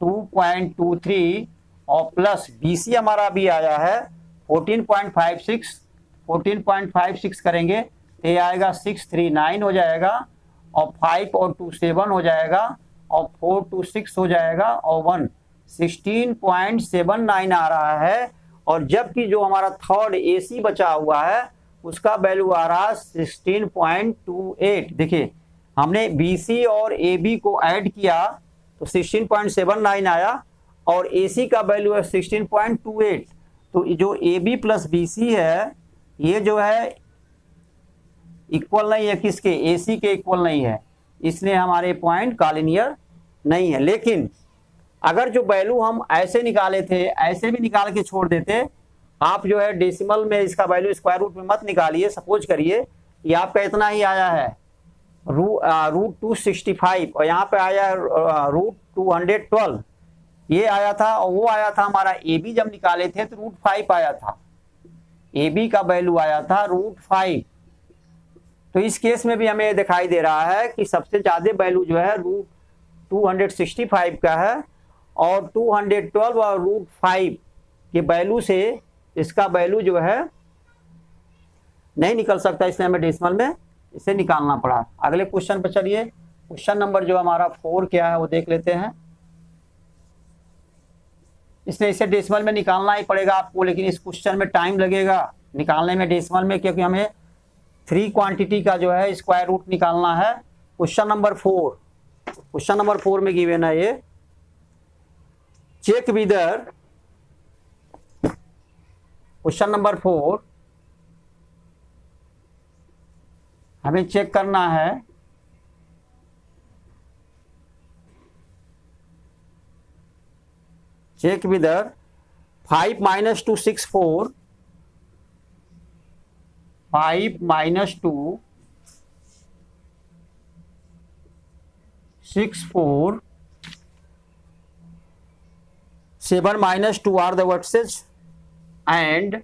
Speaker 1: 2.23 और प्लस बी सी हमारा भी आया है 14.56 करेंगे तो ये आएगा 639 हो जाएगा और 5 और 2 7 हो जाएगा और 4 2 6 हो जाएगा और 1 16.79 आ रहा है। और जबकि जो हमारा थर्ड एसी बचा हुआ है उसका वैल्यू आ रहा है 16.28। देखिए हमने बीसी और एबी को ऐड किया तो 16.79 आया और एसी का वैल्यू है 16.28। तो जो एबी प्लस बीसी है ये जो है इक्वल नहीं है किसके, एसी के इक्वल नहीं है, इसलिए हमारे पॉइंट कॉलिनियर नहीं है। लेकिन अगर जो वैल्यू हम ऐसे निकाले थे ऐसे भी निकाल के छोड़ देते, आप जो है डेसिमल में इसका वैल्यू स्क्वायर रूट में मत निकालिए। सपोज करिए ये आपका इतना ही आया है रूट 265 और यहाँ पे आया रूट 212, ये आया था और वो आया था हमारा ए बी जब निकाले थे तो रूट 5 आया था, ए बी का वैल्यू आया था रूट 5। तो इस केस में भी हमें दिखाई दे रहा है कि सबसे ज्यादा वैल्यू जो है रूट 265 का है और 212 और रूट 5 के वैल्यू से इसका वैल्यू जो है नहीं निकल सकता, इसलिए हमें डेसिमल में इसे निकालना पड़ा। अगले क्वेश्चन पर चलिए। क्वेश्चन नंबर जो हमारा 4 क्या है वो देख लेते हैं। इसलिए इसे डेसिमल में निकालना ही पड़ेगा आपको, लेकिन इस क्वेश्चन में टाइम लगेगा निकालने में डेसिमल में, क्योंकि हमें 3 क्वांटिटी का जो है स्क्वायर रूट निकालना है। क्वेश्चन नंबर 4 में गिवन है ये, चेक विदर, क्वेश्चन नंबर 4 हमें चेक करना है check whether 5 - 2 6 4, 5 - 2 6 4, 7 - 2 are the vertices and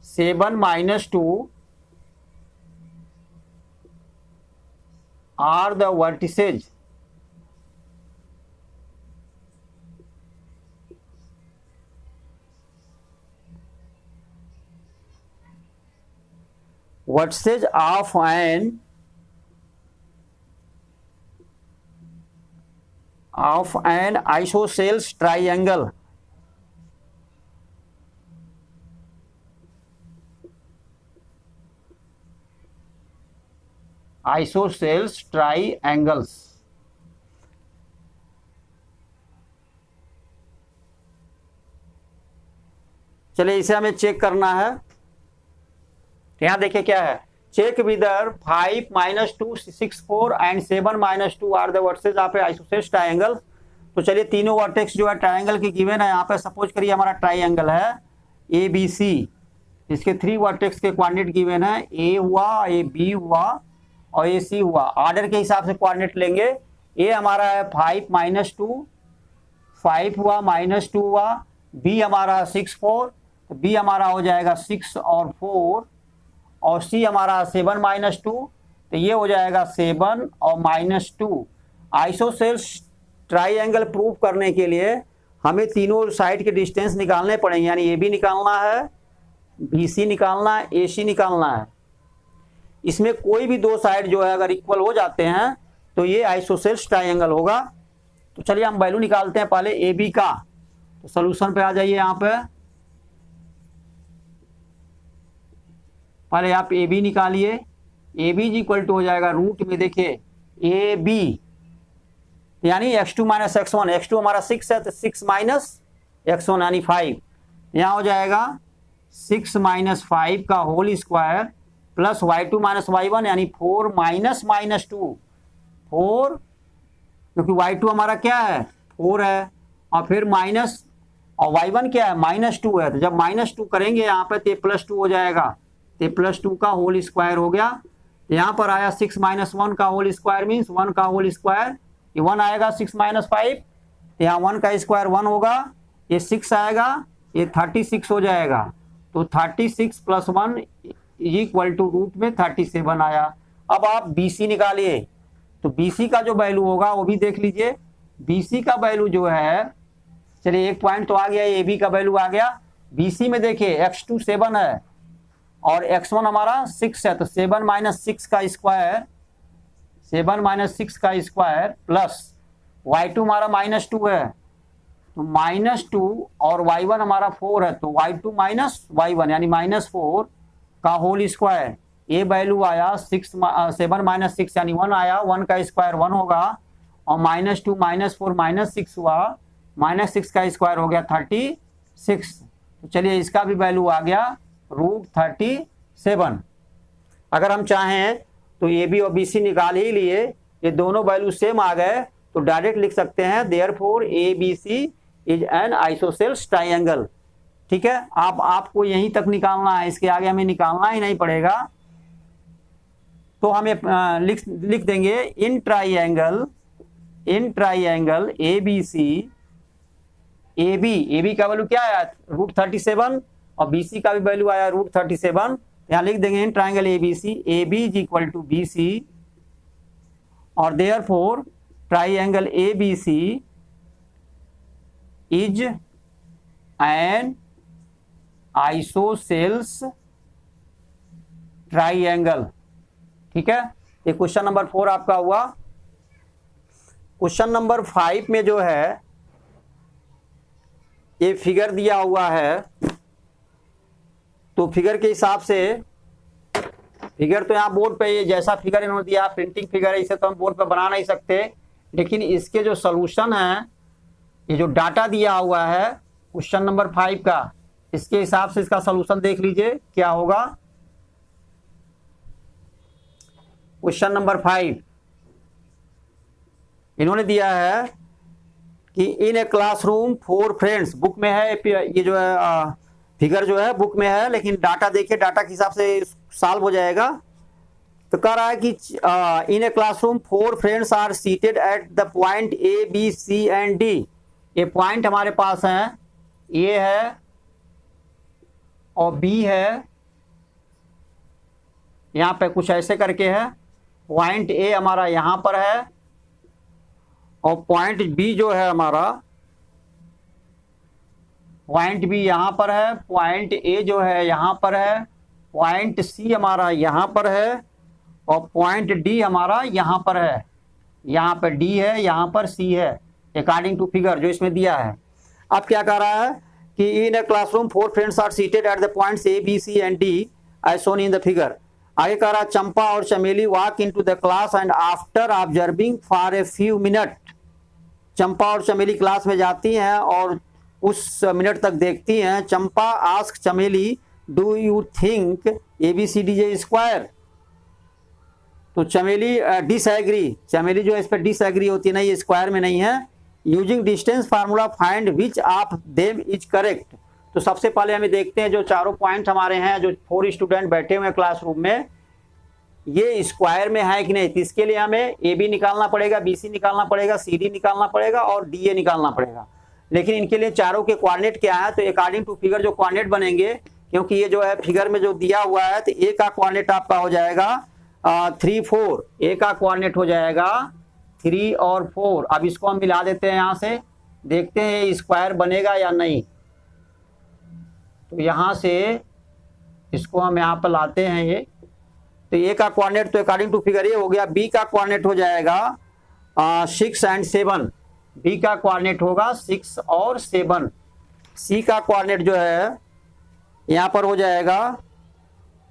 Speaker 1: 7 - 2 are the vertices of an isosceles triangle. Isosceles triangles. चलिए इसे हमें चेक करना है। यहाँ देखिए क्या है, check whether 5 - 2 6 4 and 7 - 2 are the vertices of a isosceles triangle. तो चलिए तीनों वर्टेक्स जो है ट्राइएंगल की गिवन है। यहाँ पे सपोज करिए हमारा ट्राइएंगल है ए बी सी, इसके 3 वर्टेक्स के कोऑर्डिनेट गिवन है, ए हुआ, ए बी हुआ और ए सी हुआ। ऑर्डर के हिसाब से कोऑर्डिनेट लेंगे। ए हमारा है 5 - 2, 5 हुआ, -2 हुआ। बी हमारा 6 4, तो बी हमारा हो जाएगा 6 और 4, और सी हमारा 7 - 2, तो ये हो जाएगा 7 और -2। आइसोसेल्स ट्राइएंगल प्रूफ करने के लिए हमें तीनों साइड के डिस्टेंस निकालने पड़ेंगे, यानी ए बी निकालना है, बी सी निकालना है, ए सी निकालना है। इसमें कोई भी दो साइड जो है अगर इक्वल हो जाते हैं तो ये आइसोसेल्स ट्राइएंगल होगा। तो चलिए हम वैल्यू निकालते हैं पहले ए बी का। तो सोल्यूशन पे आ जाइए। यहाँ पे पहले आप ए बी निकालिए। ए बी इक्वल टू हो जाएगा रूट में देखिए ए बी यानी x2 - x1, x2 हमारा 6 है तो 6 - x1 यानी 5। यहाँ हो जाएगा 6 - 5 का whole square plus y2 - y1 यानी 4 - -2, 4 क्योंकि y2 हमारा क्या है 4 है, और फिर माइनस, और y1 क्या है -2 है। तो जब -2 करेंगे यहाँ पे तो +2 हो जाएगा, तो +2 का होल स्क्वायर हो गया। तो यहाँ पर आया 6 - 1 का होल स्क्वायर मीन्स 1 का होल स्क्वायर, ये 1 आएगा 6 - 5, यहाँ 1 का स्क्वायर 1 होगा, ये 6 आएगा, ये 36 हो जाएगा। तो 36 + 1 इक्वल टू रूट में 37 आया। अब आप BC निकालिए। तो BC का जो वैल्यू होगा वो भी देख लीजिए। BC का वैल्यू जो है, चलिए एक पॉइंट तो आ गया, AB का वैल्यू आ गया। BC में देखिए x2 7 है और x1 हमारा 6 है, तो 7 - 6 का स्क्वायर, 7 - 6 का स्क्वायर प्लस y2 हमारा -2 है, तो -2 और y1 हमारा 4 है, तो y2 - y1 यानी -4 का होल स्क्वायर। ये वैल्यू आया 7 - 6 यानी 1 आया, 1 का स्क्वायर 1 होगा, और -2 -4 -6 हुआ, -6 का स्क्वायर हो गया 36। तो चलिए इसका भी वैल्यू आ गया √37। अगर हम चाहें तो ए बी और बी सी निकाल ही लिए, ये दोनों वैल्यू सेम आ गए, तो डायरेक्ट लिख सकते हैं therefore A B C is an isosceles triangle. ठीक है, आपको यहीं तक निकालना है, इसके आगे हमें निकालना ही नहीं पड़ेगा। तो हमें लिख देंगे in triangle A B C, A B का वैल्यू क्या आया √37 और बी सी का भी वैल्यू आया √37। यहाँ लिख देंगे in triangle A B is equal to B C, और therefore triangle A B C is an isosceles triangle. ठीक है, ये क्वेश्चन नंबर 4 आपका हुआ। क्वेश्चन नंबर 5 में जो है ये फिगर दिया हुआ है, तो फिगर के हिसाब से, फिगर तो यहाँ बोर्ड पे ये जैसा फिगर इन्होंने दिया प्रिंटिंग फिगर है, इसे तो हम बोर्ड पे बना नहीं सकते, लेकिन इसके जो सॉल्यूशन है, ये जो डाटा दिया हुआ है क्वेश्चन नंबर 5 का, इसके हिसाब से इसका सॉल्यूशन देख लीजिए क्या होगा। क्वेश्चन नंबर 5 इन्होंने दिया है कि in a classroom 4 friends, book में है ये जो है फिगर जो है बुक में है, लेकिन डाटा देखिए, डाटा के हिसाब से सॉल्व हो जाएगा। तो कह रहा है कि in a classroom 4 friends are seated at the point A B C and D. ये पॉइंट हमारे पास हैं, ए है और बी है, यहाँ पे कुछ ऐसे करके है। पॉइंट ए हमारा यहाँ पर है और पॉइंट बी जो है हमारा, पॉइंट बी यहाँ पर है, पॉइंट ए जो है यहाँ पर है, पॉइंट सी हमारा यहाँ पर है और पॉइंट डी हमारा यहाँ पर है। यहाँ पर डी है, यहाँ पर सी है, अकॉर्डिंग टू फिगर जो इसमें दिया है। अब क्या कह रहा है कि in a classroom 4 friends are seated at the points A B C and D as shown in the figure. आगे कह रहा चंपा और Chameli walk into the class and after observing for a few minute. Champa और चमेली क्लास में जाती हैं और उस मिनट तक देखती हैं। चंपा आस्क चमेली do you think ABCD is square. तो चमेली डिसएग्री, चमेली जो है इस पर डिसएग्री होती है, नहीं ये स्क्वायर में नहीं है। Using distance formula find which of them is correct. तो सबसे पहले हमें देखते हैं जो चारों पॉइंट हमारे हैं, जो 4 स्टूडेंट बैठे हुए हैं क्लासरूम में, ये स्क्वायर में है कि नहीं। तो इसके लिए हमें AB निकालना पड़ेगा, BC निकालना पड़ेगा, CD निकालना पड़ेगा और DA निकालना पड़ेगा। लेकिन इनके लिए चारों के कोऑर्डिनेट क्या है, तो अकॉर्डिंग टू फिगर जो कोऑर्डिनेट बनेंगे, क्योंकि ये जो है फिगर में जो दिया हुआ है, तो A का कोऑर्डिनेट आपका हो जाएगा 3 4। A का कोऑर्डिनेट हो जाएगा 3 और 4। अब इसको हम मिला देते हैं, यहाँ से देखते हैं स्क्वायर बनेगा या नहीं। तो यहाँ से इसको हम यहाँ पर लाते हैं ये, तो A का कोऑर्डिनेट तो अकॉर्डिंग टू फिगर ये हो गया। B का कोऑर्डिनेट हो जाएगा 6 और 7। B का कोऑर्डिनेट होगा 6 और 7। C का कोऑर्डिनेट जो है यहाँ पर हो जाएगा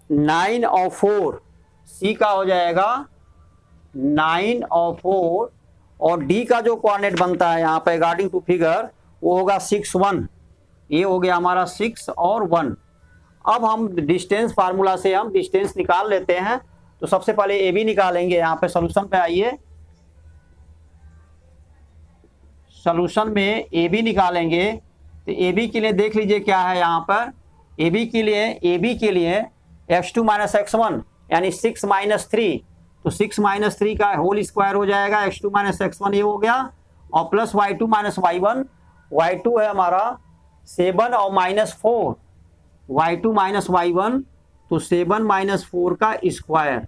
Speaker 1: 9 और 4। C का हो जाएगा 9 और 4। और D का जो कोऑर्डिनेट बनता है यहाँ पर अकॉर्डिंग टू फिगर वो होगा 6 1। ये हो गया हमारा 6 और 1। अब हम डिस्टेंस फार्मूला से हम डिस्टेंस निकाल लेते हैं। तो सबसे पहले AB निकालेंगे। यहाँ पे सॉल्यूशन पे आइए, सॉल्यूशन में AB निकालेंगे। तो AB के लिए देख लीजिए क्या है यहाँ पर। AB के लिए x2 माइनस x1 यानी 6 माइनस 3। तो 6 माइनस 3 का होल स्क्वायर हो जाएगा, x2 माइनस x1 ये हो गया, और plus y2 minus y1। y2 है हमारा 7 और माइनस 4, y2 माइनस y1, तो 7 माइनस 4 का स्क्वायर।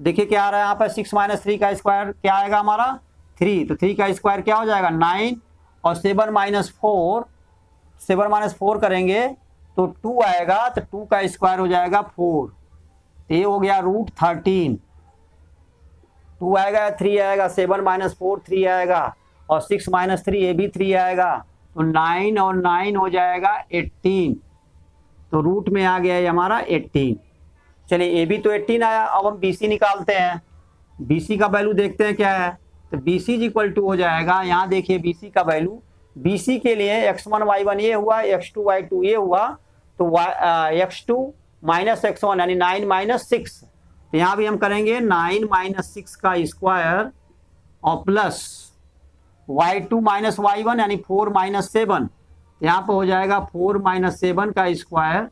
Speaker 1: देखिए क्या आ रहा है यहाँ पर, 6 माइनस 3 का स्क्वायर क्या आएगा हमारा 3। तो 3 का स्क्वायर क्या हो जाएगा 9, और 7 माइनस 4, 7 माइनस 4 करेंगे तो 2 आएगा, तो 2 का स्क्वायर हो जाएगा 4। ये हो गया √13। 2 आएगा 3 आएगा, 7 माइनस 4 3 आएगा, और 6 माइनस 3 ये भी 3 आएगा, तो 9 और 9 हो जाएगा 18। तो रूट में आ गया है हमारा 18। चलिए AB तो 18 आया। अब हम BC निकालते हैं। BC का वैल्यू देखते हैं क्या है। तो BC इक्वल टू हो जाएगा, यहाँ देखिए BC का वैल्यू, BC के लिए x1 y1 ये हुआ, x2 y2 ये हुआ, तो x2 माइनस x1 यानी 9 माइनस 6। तो यहाँ भी हम करेंगे 9 माइनस 6 का स्क्वायर और प्लस y2 माइनस y1 यानी 4 माइनस 7। यहाँ पर हो जाएगा 4 माइनस 7 का स्क्वायर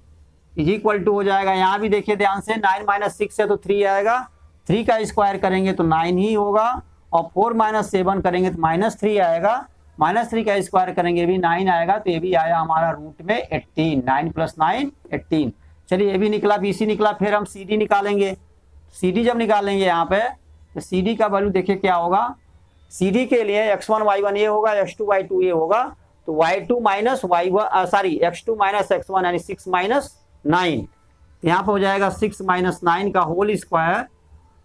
Speaker 1: इज इक्वल टू हो जाएगा, यहाँ भी देखिए ध्यान से, 9 माइनस 6 है तो 3 आएगा, 3 का स्क्वायर करेंगे तो 9 ही होगा, और 4 माइनस 7 करेंगे तो माइनस 3 आएगा, माइनस 3 का स्क्वायर करेंगे भी 9 आएगा। तो ये भी आया हमारा रूट में 18। 9 प्लस 9 18। चलिए ये भी निकला, BC निकला। फिर हम CD निकालेंगे। CD जब निकालेंगे यहाँ पे, तो CD का वैल्यू देखिए क्या होगा। CD के लिए x1 y1 ये होगा, x2 y2 ये होगा, तो y2 minus y1 sorry x2 minus x1 यानी 6 माइनस 9। यहाँ पर हो जाएगा 6 माइनस 9 का होल स्क्वायर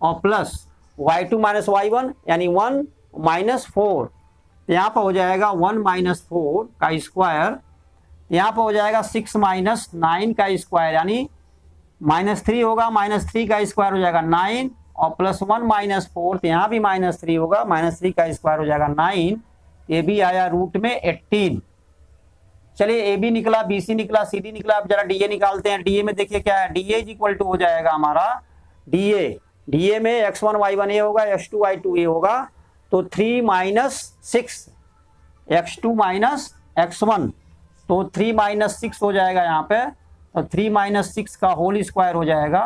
Speaker 1: और प्लस y2 माइनस y1 यानी 1 माइनस 4। यहाँ पर हो जाएगा 1 माइनस 4 का स्क्वायर। यहाँ पर हो जाएगा 6 माइनस 9 का स्क्वायर यानी माइनस 3 होगा, माइनस 3 का स्क्वायर हो जाएगा 9, और प्लस 1 माइनस 4, तो यहाँ भी माइनस 3 होगा, माइनस 3 का स्क्वायर हो जाएगा 9। ये भी आया रूट में 18। चलिए AB निकला, BC निकला, CD निकला। अब जरा DA निकालते हैं। DA में देखिए क्या है, DA इक्वल टू हो जाएगा हमारा DA में x1 y1 ये होगा, x2 y2 ये होगा, तो 3 माइनस 6 x2 माइनस x1, तो 3 माइनस 6 हो जाएगा यहाँ पे, तो 3 माइनस 6 का होल स्क्वायर हो जाएगा,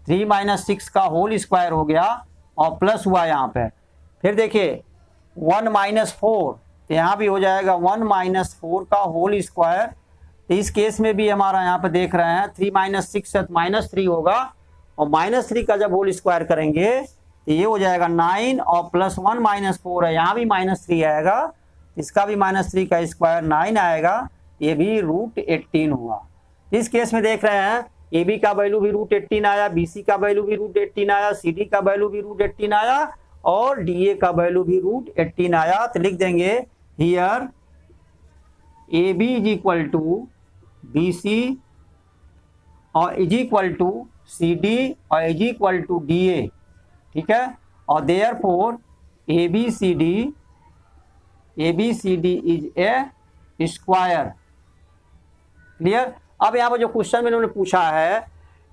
Speaker 1: 3 माइनस 6 का होल स्क्वायर हो गया, और प्लस हुआ यहाँ पे। फिर देखिए 1 माइनस 4, तो यहाँ भी हो जाएगा 1 माइनस 4 का होल स्क्वायर। तो इस केस में भी हमारा यहाँ पे देख रहे हैं 3 माइनस 6 है तो माइनस 3 होगा, और माइनस 3 का जब होल स्क्वायर करेंगे तो ये हो जाएगा 9, और प्लस 1 माइनस 4 है, यहाँ भी माइनस 3 आएगा, इसका भी माइनस 3 का स्क्वायर 9 आएगा, ये भी रूट 18 हुआ। इस केस में देख रहे हैं AB का वैल्यू भी रूट 18 आया, BC का वैल्यू भी रूट 18 आया, CD का वैल्यू भी रूट 18 आया, और DA का वैल्यू भी रूट 18 आया। तो लिख देंगे here AB is equal to BC और is equal to C D और is equal to D A, ठीक है। और therefore A B C D is a square. Clear. अब यहाँ पर जो क्वेश्चन में इन्होंने पूछा है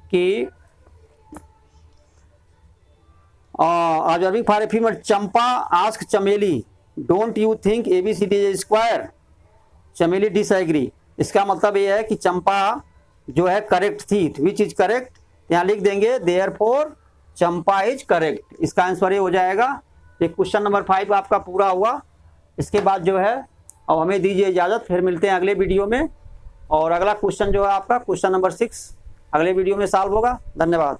Speaker 1: कि observing for a female, Champa ask Chameli don't you think A B C D is square, Chameli disagree. इसका मतलब ये है कि चंपा जो है करेक्ट थी, विच इज करेक्ट, यहाँ लिख देंगे देयरफॉर चंपा इज करेक्ट। इसका आंसर ये हो जाएगा। ये क्वेश्चन नंबर 5 आपका पूरा हुआ। इसके बाद जो है अब हमें दीजिए इजाज़त, फिर मिलते हैं अगले वीडियो में। और अगला क्वेश्चन जो है आपका क्वेश्चन नंबर 6 अगले वीडियो में सॉल्व होगा। धन्यवाद।